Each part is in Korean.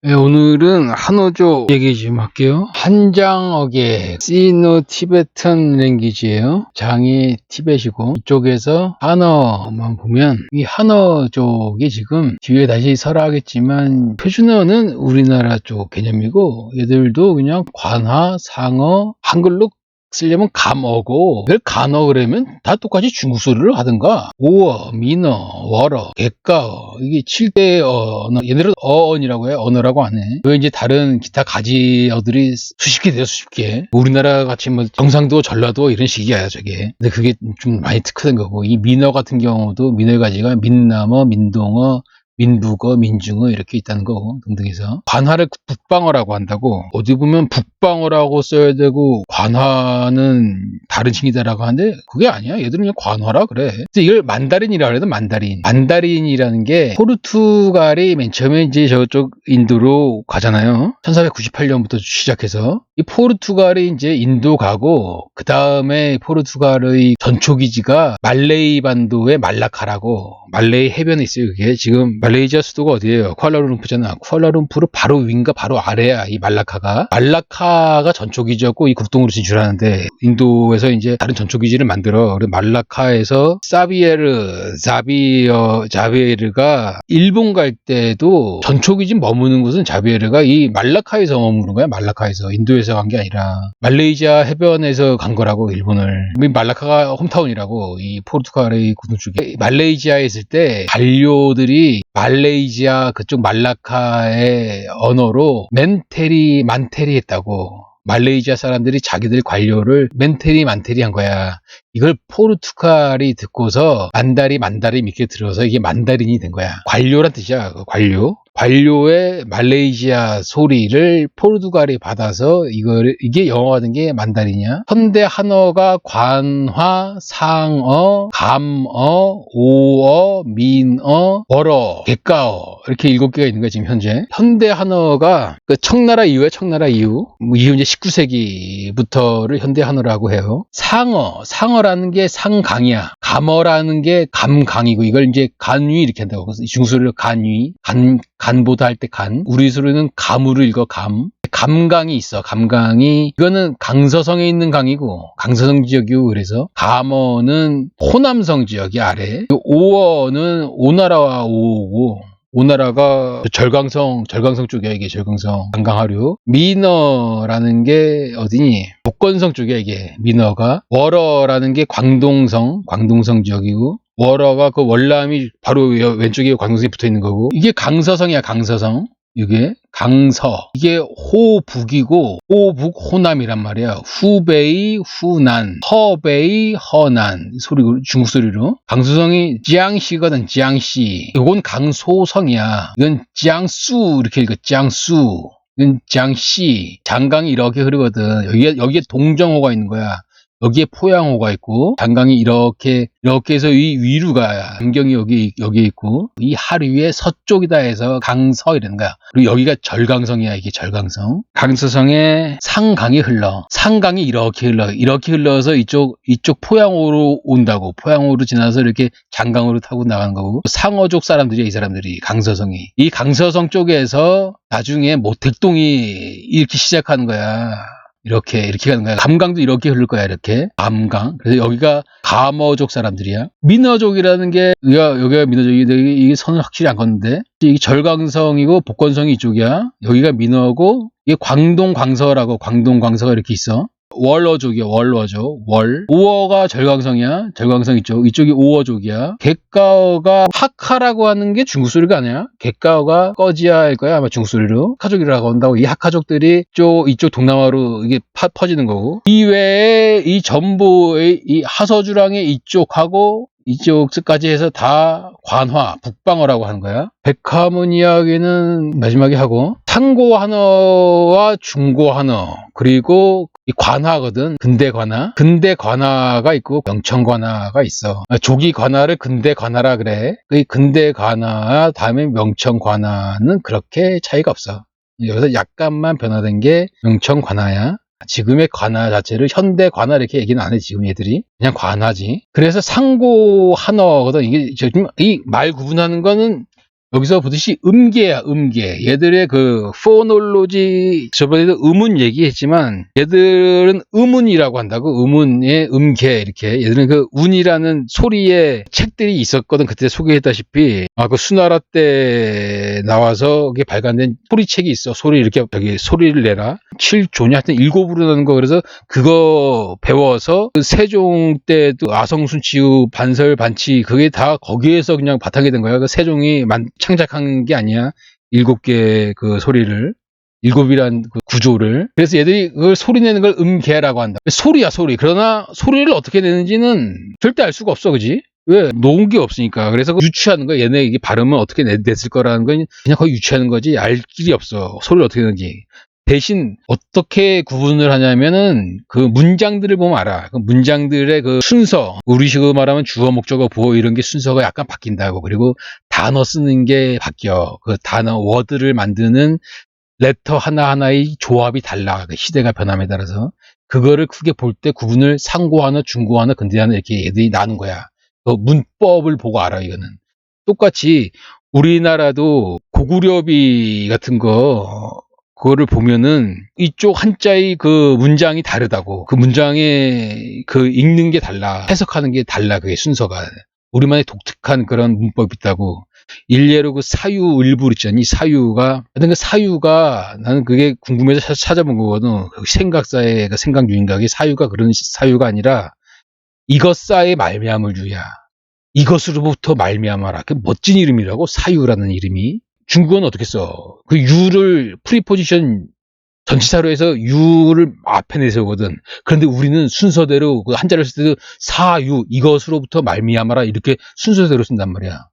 네, 오늘은 한어족 얘기 좀 할게요. 한장어계 시노 티베탄 랭귀지예요. 장이 티벳이고 이쪽에서 한어만 보면 이 한어족이 지금 뒤에 다시 설하겠지만 표준어는 우리나라 쪽 개념이고 얘들도 그냥 관화, 상어, 한글로 쓰려면 감어고 이걸 간어 그러면 다 똑같이 중국 소리를 하든가 오어, 민어, 월어, 객가어 이게 7대 언어 얘네들은 어언이라고 해요. 언어라고 안 해. 그 이제 다른 기타 가지어들이 수십 개 돼요. 수십 개. 우리나라 같이 뭐 경상도, 전라도 이런 식이야 저게. 근데 그게 좀 많이 특화된 거고 이 민어 같은 경우도 민어의 가지가 민남어, 민동어 민북어, 민중어 이렇게 있다는 거고 등등해서 관화를 북방어라고 한다고 어디 보면 북방어라고 써야 되고 관화는 다른 칭이다라고 하는데 그게 아니야. 얘들은 그냥 관화라 그래. 근데 이걸 만다린이라고 해도 만다린이라는 게 포르투갈이 맨 처음에 이제 저쪽 인도로 가잖아요. 1498년부터 시작해서 이 포르투갈이 이제 인도 가고 그 다음에 포르투갈의 전초기지가 말레이 반도의 말라카라고 말레이 해변에 있어요. 그게 지금 말레이시아 수도가 어디예요? 쿠알라룸푸르잖아. 쿠알라룸푸르 바로 위인가 바로 아래야 이 말라카가 전초기지였고 이 국동으로 진출하는데 인도에서 이제 다른 전초기지를 만들어. 그래서 말라카에서 자비에르가 일본 갈 때도 전초기지 머무는 곳은 자비에르가 이 말라카에서 머무는 거야. 말라카에서 인도에서 간 게 아니라 말레이시아 해변에서 간 거라고 일본을. 말라카가 홈타운이라고 이 포르투갈의 구동 쪽에 말레이시아에 있을 때 관료들이 말레이시아 그쪽 말라카의 언어로 만테리 했다고. 말레이시아 사람들이 자기들 관료를 만테리 한 거야. 이걸 포르투갈이 듣고서 만다리 믿게 들어서 이게 만다린이 된 거야. 관료란 뜻이야. 관료의 말레이시아 소리를 포르투갈이 받아서 이게 영어화된 게 만다린이야. 현대 한어가 관화, 상어, 감어, 오어, 민어, 월어, 객가어 이렇게 7개가 있는 거야 지금 현재. 현대 한어가 그 청나라 이후에 이후 이제 19세기부터를 현대 한어라고 해요. 상어라는 게 상강이야. 감어라는 게 감강이고 이걸 이제 간위 이렇게 한다고. 그래서 중소리를 간위, 간보다 할 때 간. 우리 소리는 감으로 읽어 감. 감강이 있어. 감강이 이거는 강서성에 있는 강이고 강서성 지역이고 그래서 감어는 호남성 지역이 아래. 오어는 오나라와 오오고 오나라가 절강성 쪽이야. 이게 절강성 강강하류. 민어라는 게 어디니? 복건성 쪽이야. 이게 민어가. 월어라는 게 광동성 지역이고 월어가 그 월남이 바로 왼쪽에 광동성이 붙어 있는 거고 이게 강서성이야. 강서성. 이게 강서. 이게 호북이고 호북 호남이란 말이야. 후베이 후난, 허베이 허난 소리고 중국 소리로. 강서성이 지양시거든. 지양시. 이건 강소성이야. 이건 지양수 이렇게 읽어. 지양수. 이건 지양시. 장강이 이렇게 흐르거든. 여기에 동정호가 있는 거야. 여기에 포양호가 있고 장강이 이렇게 해서 이 위루가 안경이 여기 있고 이 하류의 서쪽이다 해서 강서 이러는 거야. 그리고 여기가 절강성이야. 이게 절강성. 강서성에 상강이 흘러. 상강이 이렇게 흘러서 이쪽 포양호로 온다고. 포양호로 지나서 이렇게 장강으로 타고 나간 거고. 상어족 사람들이야. 이 사람들이 강서성이. 이 강서성 쪽에서 나중에 모택동이 이렇게 시작하는 거야. 이렇게 가는 거야. 감강도 이렇게 흐를 거야. 이렇게 감강. 그래서 여기가 감어족 사람들이야. 민어족이라는 게 여기가 민어족인데 이게 선을 확실히 안 걷는데 이게 절강성이고 복건성이 이쪽이야. 여기가 민어고 이게 광동광서가 이렇게 있어. 월어족이야. 월어족. 오어가 절강성이야. 절강성 이쪽이 오어족이야. 객가어가 하카라고 하는 게 중국 소리가 아니야. 객가어가 꺼지야일 거야. 아마 중국 소리로. 하카족이라고 한다고. 이 하카족들이 이쪽 동남아로 이게 퍼지는 거고. 이외에 이 전부의 이 하서주랑의 이쪽하고 이쪽까지 해서 다 관화, 북방어라고 하는 거야. 백화문 이야기는 마지막에 하고 상고 한어와 중고 한어 그리고 이 관화거든. 근대 관화가 있고 명청 관화가 있어. 조기 관화를 근대 관화라 그래. 이 근대 관화 다음에 명청 관화는 그렇게 차이가 없어. 여기서 약간만 변화된 게 명청 관화야. 지금의 관화 자체를 현대 관화 이렇게 얘기는 안 해. 지금 얘들이 그냥 관화지. 그래서 상고 한어거든. 이게 이 말 구분하는 거는 여기서 보듯이 음계야, 음계. 얘들의 그 포놀로지, 저번에도 음운 얘기했지만 얘들은 음운이라고 한다고. 음운의 음계 이렇게. 얘들은 그 운이라는 소리의 책들이 있었거든. 그때 소개했다시피 그 수나라 때 나와서 그게 발간된 소리책이 있어. 소리 이렇게 저기 소리를 내라. 7조냐 하여튼 7으로 나는 거. 그래서 그거 배워서 그 세종 때도 아성순치유 반설 반치 그게 다 거기에서 그냥 바탕이 된 거야. 그 세종이 창작한 게 아니야. 7개 그 소리를. 7이란 그 구조를. 그래서 얘들이 그걸 소리 내는 걸 음계라고 한다. 소리야, 소리. 그러나 소리를 어떻게 내는지는 절대 알 수가 없어, 그지? 왜? 놓은 게 없으니까. 그래서 유추하는 거야. 얘네 이게 발음은 어떻게 냈을 거라는 건 그냥 거의 유추하는 거지. 알 길이 없어. 소리를 어떻게 내는지. 대신 어떻게 구분을 하냐면은 그 문장들을 보면 알아. 그 문장들의 그 순서, 우리식으로 말하면 주어, 목적어, 보어 이런 게 순서가 약간 바뀐다고. 그리고 단어 쓰는 게 바뀌어. 그 단어, 워드를 만드는 레터 하나하나의 조합이 달라. 그 시대가 변함에 따라서. 그거를 크게 볼 때 구분을 상고하나, 중고하나, 근대하나 이렇게 애들이 나눈 거야. 그 문법을 보고 알아, 이거는. 똑같이 우리나라도 고구려비 같은 거 그거를 보면은 이쪽 한자의 그 문장이 다르다고. 그 문장의 그 읽는 게 달라. 해석하는 게 달라. 그게 순서가. 우리만의 독특한 그런 문법이 있다고. 일례로 그 사유을불 있잖니. 사유가. 하여튼 그 사유가 나는 그게 궁금해서 찾아본 거거든. 그 생각사의 그 생각유인각의 사유가 그런 사유가 아니라 이것사의 말미암을주야. 이것으로부터 말미암아라. 그 멋진 이름이라고. 사유라는 이름이. 중국어는 어떻게 써? 그 유를 프리포지션 전치사로 해서 유를 앞에 내세우거든. 그런데 우리는 순서대로 그 한자를 쓸 때도 사유 이것으로부터 말미암아라 이렇게 순서대로 쓴단 말이야.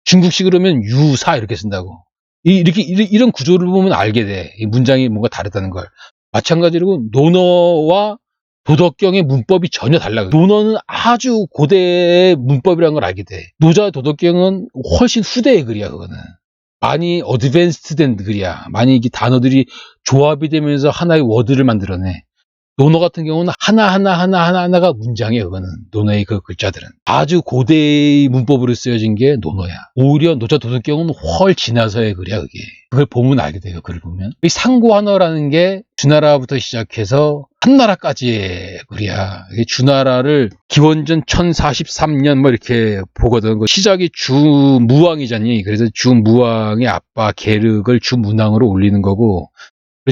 중국식으로 하면 유사 이렇게 쓴다고. 이렇게 이런 구조를 보면 알게 돼. 이 문장이 뭔가 다르다는 걸. 마찬가지로 논어와 도덕경의 문법이 전혀 달라. 논어는 아주 고대의 문법이라는 걸 알게 돼. 노자 도덕경은 훨씬 후대의 글이야, 그거는. 많이 어드밴스드 된 글이야. 많이 이게 단어들이 조합이 되면서 하나의 워드를 만들어내. 논어 같은 경우는 하나가 문장이에요, 그거는. 논어의 그 글자들은. 아주 고대의 문법으로 쓰여진 게 논어야. 오히려 노자 도덕경은 훨 지나서의 글이야, 그게. 그걸 보면 알게 돼요, 글을 보면. 이 상고한어라는 게 주나라부터 시작해서 한나라까지의 글이야. 이게 주나라를 기원전 1043년 뭐 이렇게 보거든. 시작이 주무왕이잖니. 그래서 주무왕의 아빠 계륵을 주문왕으로 올리는 거고,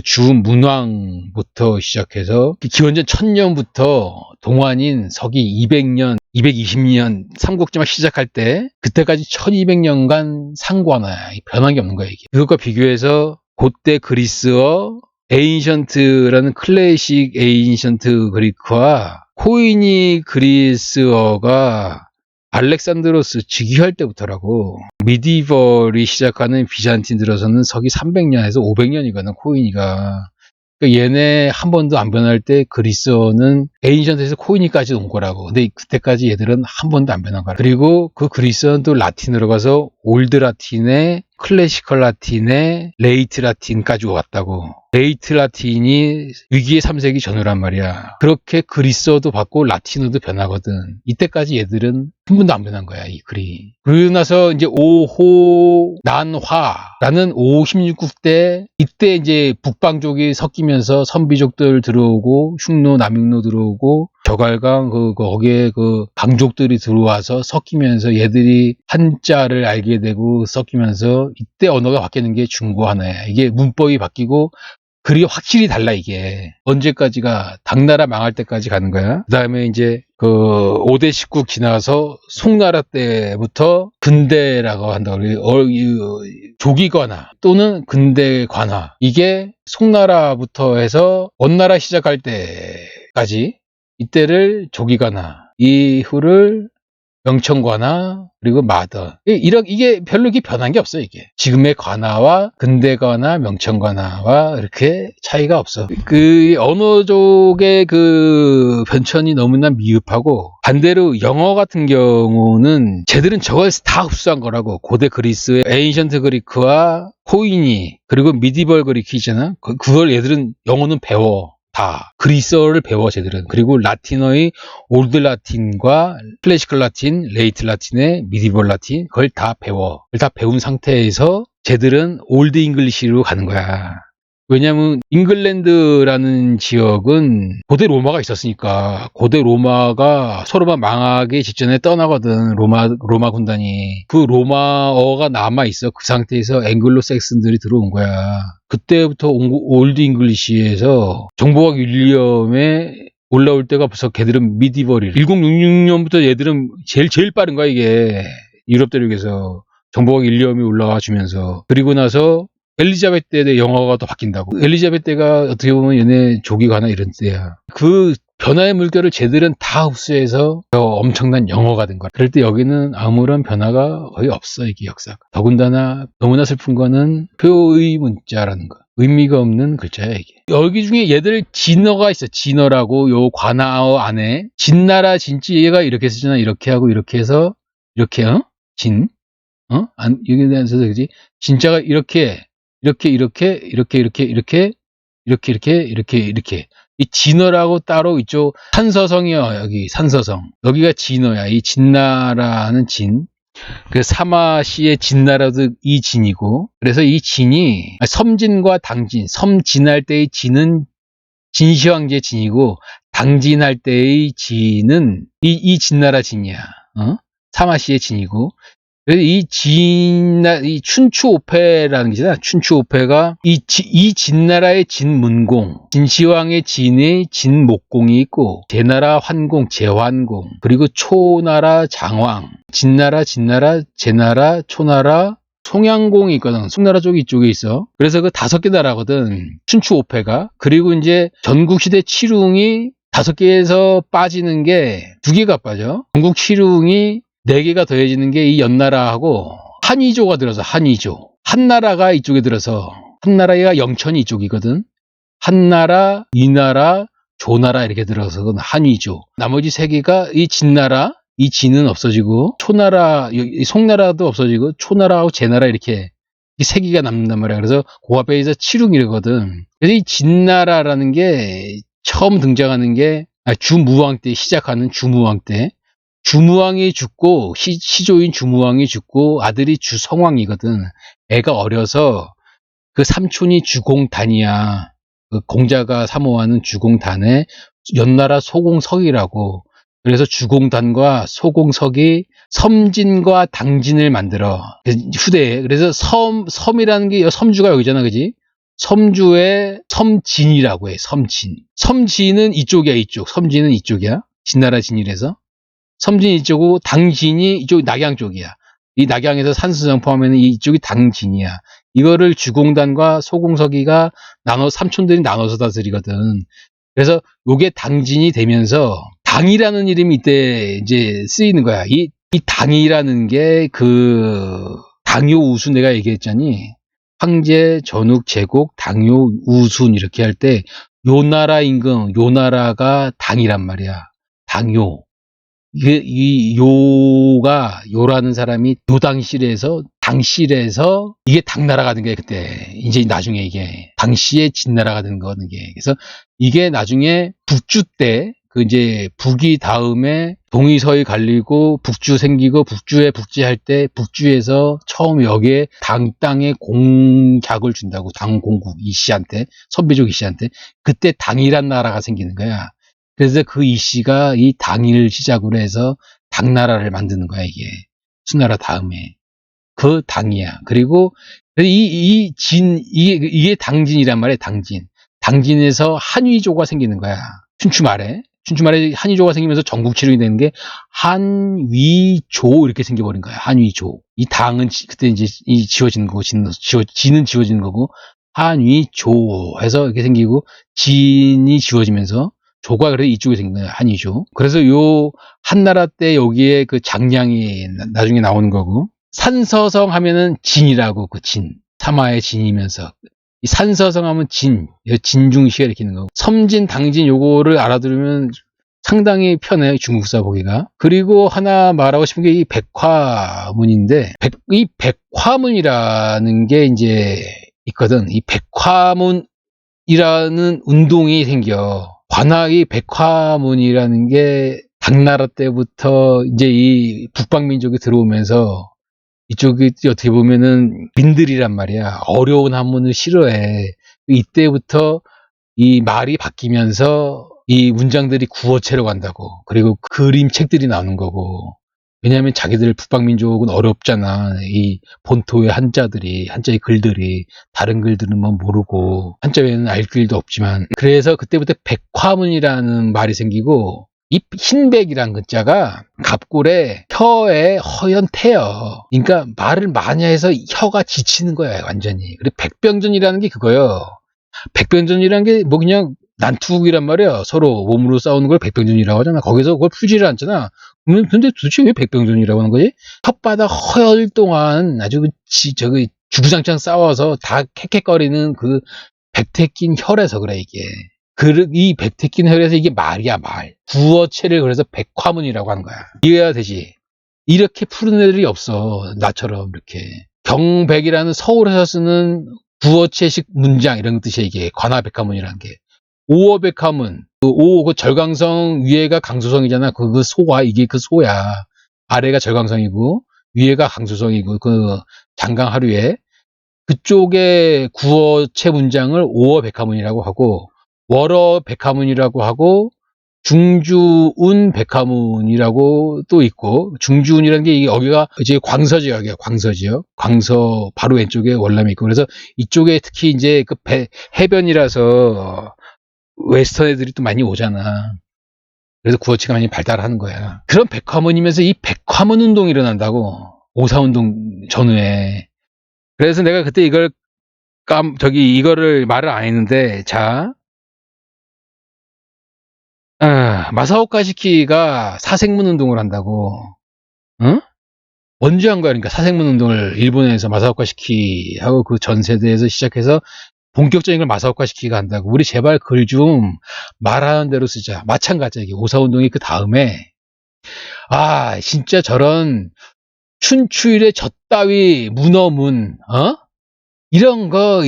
주문왕부터 시작해서 기원전 1000년부터 동안인 서기 200년, 220년 삼국지막 시작할 때 그때까지 1200년간 상고하나야. 변한 게 없는 거야, 이게. 그것과 비교해서 그때 그리스어 에인션트라는 클래식 에인션트 그리크와 코이니 그리스어가 알렉산드로스 즉위할 때부터라고. 미디벌이 시작하는 비잔틴 들어서는 서기 300년에서 500년이거든, 코이니가. 그러니까 얘네 한 번도 안 변할 때 그리스어는 에인션트에서 코이니까지 온 거라고. 근데 그때까지 얘들은 한 번도 안 변한 거라. 그리고 그 그리스어는 또 라틴으로 가서 올드 라틴에 클래시컬 라틴에 레이트 라틴까지 왔다고. 레이트 라틴이 위기의 3세기 전후란 말이야. 그렇게 그리스어도 받고 라틴어도 변하거든. 이때까지 얘들은 한 번도 안 변한 거야, 이 글이. 그러고 나서 이제 오호난화라는 516국 때 이때 이제 북방족이 섞이면서 선비족들 들어오고 흉노, 남흉노 들어오고 벼갈강 거기에 그 방족들이 들어와서 섞이면서 얘들이 한자를 알게 되고 섞이면서 이때 언어가 바뀌는 게 중고 하나야. 이게 문법이 바뀌고 글이 확실히 달라, 이게. 언제까지가 당나라 망할 때까지 가는 거야. 그 다음에 이제 그 5대 19 지나서 송나라 때부터 근대라고 한다고 그래요. 조기관화 또는 근대관화. 이게 송나라부터 해서 원나라 시작할 때까지 이때를 조기관화, 이후를 명청관화, 그리고 마더. 이게 별로 이렇게 변한 게 없어, 이게. 지금의 관화와 근대관화, 명청관화와 이렇게 차이가 없어. 그 언어족의 그 변천이 너무나 미흡하고, 반대로 영어 같은 경우는 쟤들은 저걸 다 흡수한 거라고. 고대 그리스의 에인션트 그리크와 코이니, 그리고 미디벌 그리크 있잖아. 그걸 얘들은 영어는 배워. 다 그리스어를 배워 쟤들은. 그리고 라틴어의 올드 라틴과 클래시컬 라틴, 레이트 라틴의 미디벌 라틴 그걸 다 배워. 그걸 다 배운 상태에서 쟤들은 올드 잉글리시로 가는 거야. 왜냐하면 잉글랜드라는 지역은 고대 로마가 있었으니까 고대 로마가 서로만 망하기 직전에 떠나거든. 로마 군단이. 그 로마어가 남아있어. 그 상태에서 앵글로 섹슨들이 들어온 거야. 그때부터 올드 잉글리시에서 정보학 윌리엄에 올라올 때가 벌써 걔들은 미디벌이 1066년부터 얘들은 제일 빠른 거야 이게. 유럽 대륙에서 정보학 윌리엄이 올라와 주면서. 그리고 나서 엘리자베트 때 영어가 또 바뀐다고. 엘리자베트 때가 어떻게 보면 얘네 조기가나 이런 때야. 그 변화의 물결을 쟤들은 다 흡수해서 엄청난 영어가 된 거야. 그럴 때 여기는 아무런 변화가 거의 없어, 이게 역사가. 더군다나 너무나 슬픈 거는 표의 문자라는 거. 의미가 없는 글자야, 이게. 여기 중에 얘들 진어가 있어. 진어라고 요 관아어 안에 진나라 진지 얘가 이렇게 쓰잖아. 이렇게 하고 이렇게 해서 이렇게 진 여기에 대해서 그지? 진짜가 이렇게 이 진어라고 따로 이쪽 산서성이요. 여기 산서성. 여기가 진어야. 이 진나라는 진. 그 사마시의 진나라도 이 진이고. 그래서 이 진이 섬진과 당진. 섬진할 때의 진은 진시황제 진이고 당진할 때의 진은 이 진나라 진이야. 사마시의 진이고. 그래서 이 춘추오패라는 게잖아. 춘추오패가 이 진나라의 진문공, 진시황의 진의 진목공이 있고, 제나라 환공, 제환공, 그리고 초나라 장황, 진나라, 제나라, 초나라, 송양공이 있거든. 송나라 쪽이 이쪽에 있어. 그래서 그 5개 나라거든. 춘추오패가. 그리고 이제 전국시대 칠웅이 5개에서 빠지는 게 2개가 빠져. 전국 칠웅이 4개가 더해지는 게 이 연나라하고 한이조가 들어서 한이조. 한나라가 이쪽에 들어서 한나라가 영천이 이쪽이거든. 한나라, 이나라, 조나라 이렇게 들어서 한이조. 나머지 3개가 이 진나라, 이 진은 없어지고 초나라, 송나라도 없어지고 초나라하고 제나라 이렇게 이 3개가 남는단 말이야. 그래서 그 앞에서 칠웅이거든. 그래서 이 진나라라는 게 처음 등장하는 게 주무왕 때 시작하는 주무왕 때 주무왕이 죽고 시조인 주무왕이 죽고 아들이 주성왕이거든. 애가 어려서 그 삼촌이 주공단이야. 그 공자가 사모하는 주공단에 연나라 소공석이라고. 그래서 주공단과 소공석이 섬진과 당진을 만들어. 후대에. 그래서 섬이라는 게 섬주가 여기잖아, 그지? 섬주에 섬진이라고 해. 섬진. 섬진은 이쪽이야, 이쪽. 섬진은 이쪽이야. 진나라 진이라서. 섬진 이쪽이고 당진이 이쪽 낙양 쪽이야. 이 낙양에서 산수성 포함하면 이쪽이 당진이야. 이거를 주공단과 소공석이가 삼촌들이 나눠서 다스리거든. 그래서 요게 당진이 되면서 당이라는 이름이 이때 이제 쓰이는 거야. 이 당이라는 게 그 당요 우순 내가 얘기했잖니. 황제, 전욱, 제곡, 당요, 우순 이렇게 할 때 요 나라 임금, 요 나라가 당이란 말이야. 당요. 요라는 사람이 당실에서 이게 당나라가 된 게 그때 이제 나중에 이게 당시에 진나라가 된 거는 게 그래서 이게 나중에 북주 때 그 이제 북이 다음에 동이 서이 갈리고 북주 생기고 북주에 북지할 때 북주에서 처음 여기에 땅에 공작을 준다고 당공국 이씨한테 선비족 이씨한테 그때 당이란 나라가 생기는 거야. 그래서 그 이씨가 이 당일 시작으로 해서 당나라를 만드는 거야, 이게. 수나라 다음에. 그 당이야. 그리고 이게 당진이란 말이야, 당진. 당진에서 한위조가 생기는 거야. 춘추 말에 한위조가 생기면서 전국칠흥이 되는 게 한위조 이렇게 생겨버린 거야, 한위조. 이 당은 그때 이제 지워지는 거고, 진은 지워지는 거고, 한위조 해서 이렇게 생기고, 진이 지워지면서 조가 그래서 이쪽에 생긴 거예요. 한이조. 그래서 요 한나라 때 여기에 그 장량이 나중에 나오는 거고 산서성 하면은 진이라고 그 진. 사마의 진이면서 이 산서성 하면 진중시가 이렇게 있는 거고 섬진, 당진 요거를 알아들으면 상당히 편해요. 중국사 보기가. 그리고 하나 말하고 싶은 게 이 백화문인데 이 백화문이라는 게 이제 있거든. 이 백화문 백화문이라는 운동이 생겨. 관악이 백화문이라는 게 당나라 때부터 이제 이 북방민족이 들어오면서 이쪽이 어떻게 보면은 민들이란 말이야. 어려운 한문을 싫어해. 이때부터 이 말이 바뀌면서 이 문장들이 구어체로 간다고. 그리고 그림책들이 나오는 거고. 왜냐하면 자기들 북방민족은 어렵잖아. 이 본토의 한자의 글들이 다른 글들은 뭐 모르고 한자 외에는 알 길도 없지만 그래서 그때부터 백화문이라는 말이 생기고 이 흰백이란 글자가 갑골에 혀에 허연 태여. 그러니까 말을 많이 해서 혀가 지치는 거야 완전히. 그리고 백병전이라는 게 그거요. 백병전이라는 게 뭐 그냥 난투극이란 말이야. 서로 몸으로 싸우는 걸 백병전이라고 하잖아. 거기서 그걸 풀지를 않잖아. 근데 도대체 왜 백병전이라고 하는 거지? 혓바닥 허열 동안 아주 저기 주구장창 싸워서 다 캑캑거리는 그 백태 낀 혈에서 그래 이게. 이 백태 낀 혈에서 이게 말이야 말. 구어체를 그래서 백화문이라고 하는 거야. 이해해야 되지. 이렇게 푸는 애들이 없어. 나처럼 이렇게. 경백이라는 서울에서 쓰는 구어체식 문장 이런 뜻이야 이게. 관아백화문이라는 게. 오어백화문, 그 절강성 위에가 강수성이잖아. 그 소가 이게 그 소야. 아래가 절강성이고 위에가 강수성이고 그 장강하류에 그쪽에 구어체 문장을 오어백화문이라고 하고 월어백화문이라고 하고 중주운 백화문이라고 또 있고 중주운이라는 게 여기가 이제 광서지역 여기가 광서지역 광서 바로 왼쪽에 월남이 있고 그래서 이쪽에 특히 이제 그 해변이라서 웨스턴 애들이 또 많이 오잖아. 그래서 구어체가 많이 발달하는 거야. 그런 백화문이면서 이 백화문 운동이 일어난다고. 오사운동 전후에. 그래서 내가 그때 이거를 말을 안 했는데, 자, 마사오카 시키가 사생문 운동을 한다고. 응? 언제 한 거야? 그러니까 사생문 운동을 일본에서 마사오카 시키하고 그 전 세대에서 시작해서 본격적인 걸 마사오카 시키가 한다고. 우리 제발 글 좀 말하는 대로 쓰자. 마찬가지야. 오사운동이 그 다음에 진짜 저런 춘추일의 젖따위 문어문 이런 거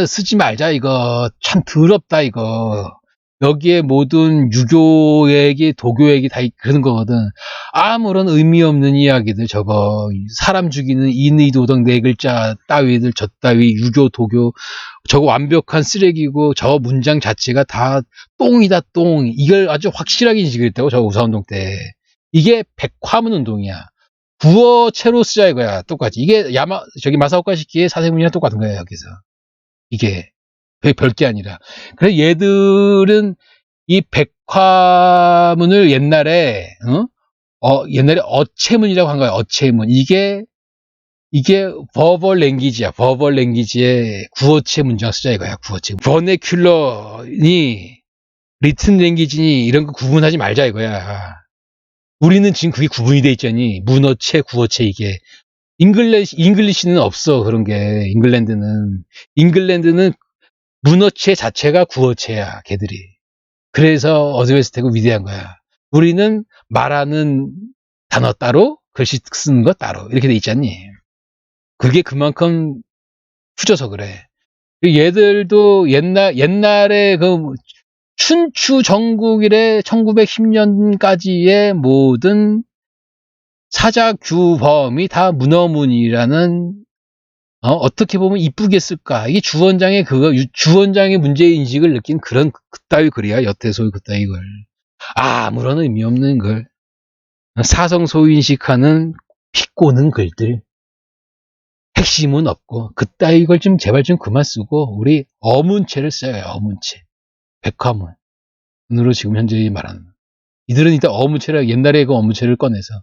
쓰지 말자 이거. 참 더럽다 이거. 여기에 모든 유교 얘기, 도교 얘기 다 그런 거거든. 아무런 의미 없는 이야기들 저거. 사람 죽이는 인의도덕 네 글자 따위들 저 따위 유교, 도교 저거 완벽한 쓰레기고 저 문장 자체가 다 똥이다 똥. 이걸 아주 확실하게 인식했다고 저 우사운동 때. 이게 백화문 운동이야. 구어체로 쓰자 이거야. 똑같이. 이게 마사오카 시키의 사생문이랑 똑같은 거야 여기서. 이게. 별게 아니라. 그래서 얘들은 이 백화문을 옛날에 어체문이라고 한 거야. 어체문. 이게 버벌 랭귀지야. 버벌 랭귀지의 구어체 문장 쓰자 이거야. 구어체. 버네큘러니 리튼 랭귀지니 이런 거 구분하지 말자 이거야. 우리는 지금 그게 구분이 돼 있잖니. 문어체, 구어체 이게. 잉글리시는 없어 그런 게. 잉글랜드는 문어체 자체가 구어체야, 걔들이. 그래서 어드웨스트고 위대한 거야. 우리는 말하는 단어 따로, 글씨 쓰는 거 따로. 이렇게 돼 있잖니. 그게 그만큼 후져서 그래. 얘들도 옛날에 그 춘추 전국 이래 1910년까지의 모든 사자규범이 다 문어문이라는 어떻게 보면 이쁘게 쓸까? 이게 주원장의 문제인식을 느낀 그따위 글이야, 여태소의 그따위 글. 아무런 의미 없는 글. 사성소인식하는 비꼬는 글들. 핵심은 없고, 그따위 글 좀 제발 좀 그만 쓰고, 우리 어문체를 써요, 어문체. 백화문으로 지금 현재 말하는. 이들은 일단 옛날에 그 어문체를 꺼내서.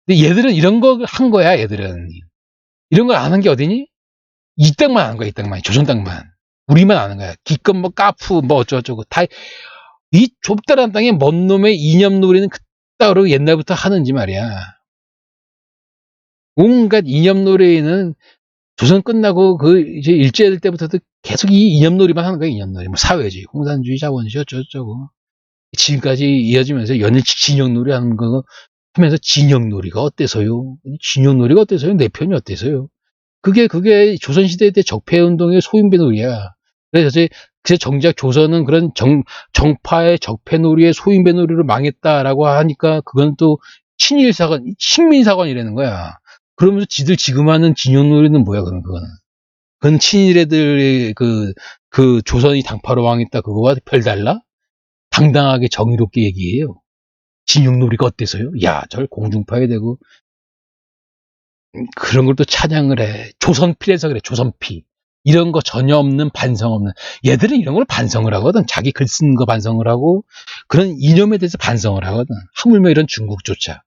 근데 얘들은 이런 거 한 거야, 얘들은. 이런 걸 안 한 게 어디니? 이 땅만 아는 거야, 이 땅만. 조선 땅만. 우리만 아는 거야. 기껏 뭐 까프, 뭐 어쩌고저쩌고. 이 좁다란 땅에 뭔 놈의 이념놀이는 그따로 옛날부터 하는지 말이야. 온갖 이념놀이는 조선 끝나고 이제 일제일 때부터도 계속 이 이념놀이만 하는 거야, 이념놀이. 뭐 사회주의, 공산주의, 자본주의, 어쩌고저쩌고. 지금까지 이어지면서 연일 진영놀이 하는 거 하면서 진영놀이가 어때서요? 진영놀이가 어때서요? 내 편이 어때서요? 그게 조선시대 때 적폐운동의 소인배 놀이야. 그래서 정작 조선은 그런 정파의 적폐놀이에 소인배놀이로 망했다라고 하니까 그건 또 친일사관, 식민사관이라는 거야. 그러면서 지들 지금 하는 진영놀이는 뭐야, 그거는. 그건 친일애들의 그 조선이 당파로 망했다 그거와 별달라? 당당하게 정의롭게 얘기해요. 진영놀이가 어때서요? 야, 절 공중파에 대고 그런 걸 또 찬양을 해. 조선피래서 그래, 조선피. 이런 거 전혀 없는 반성 없는. 얘들은 이런 걸 반성을 하거든. 자기 글 쓰는 거 반성을 하고 그런 이념에 대해서 반성을 하거든. 하물며 이런 중국조차.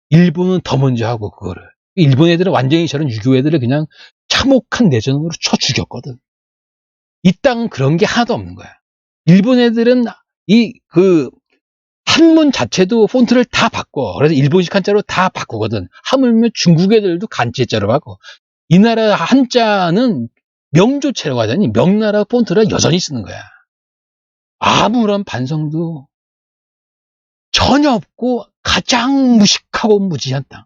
일본은 더 먼저 하고 그거를. 일본 애들은 완전히 저런 유교 애들을 그냥 참혹한 내전으로 쳐 죽였거든. 이 땅은 그런 게 하나도 없는 거야. 일본 애들은 한문 자체도 폰트를 다 바꿔. 그래서 일본식 한자로 다 바꾸거든. 하물며 중국 애들도 간체자로 바꿔. 이 나라 한자는 명조체라고 하자니 명나라 폰트를 여전히 쓰는 거야. 아무런 반성도 전혀 없고 가장 무식하고 무지한 땅.